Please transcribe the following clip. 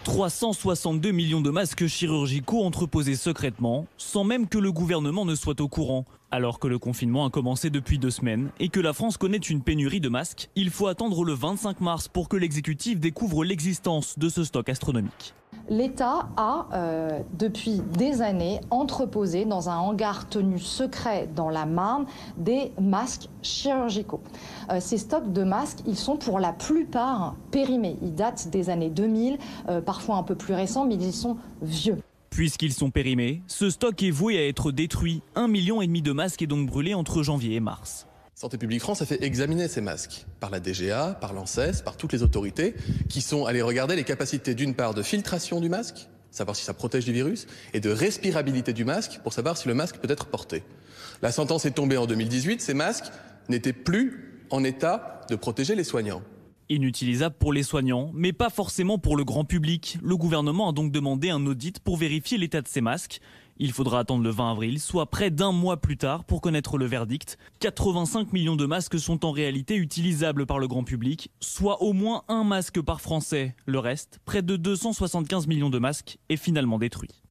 362 millions de masques chirurgicaux entreposés secrètement, sans même que le gouvernement ne soit au courant. Alors que le confinement a commencé depuis 2 semaines et que la France connaît une pénurie de masques, il faut attendre le 25 mars pour que l'exécutif découvre l'existence de ce stock astronomique. L'État a, depuis des années, entreposé dans un hangar tenu secret dans la Marne des masques chirurgicaux. Ces stocks de masques, ils sont pour la plupart périmés. Ils datent des années 2000, parfois un peu plus récents, mais ils sont vieux. Puisqu'ils sont périmés, ce stock est voué à être détruit. 1,5 million de masques est donc brûlé entre janvier et mars. Santé publique France a fait examiner ces masques par la DGA, par l'ANSES, par toutes les autorités qui sont allées regarder les capacités d'une part de filtration du masque, savoir si ça protège du virus, et de respirabilité du masque pour savoir si le masque peut être porté. La sentence est tombée en 2018, ces masques n'étaient plus en état de protéger les soignants. Inutilisable pour les soignants, mais pas forcément pour le grand public. Le gouvernement a donc demandé un audit pour vérifier l'état de ces masques. Il faudra attendre le 20 avril, soit près d'1 mois plus tard pour connaître le verdict. 85 millions de masques sont en réalité utilisables par le grand public, soit au moins un masque par Français. Le reste, près de 275 millions de masques, est finalement détruit.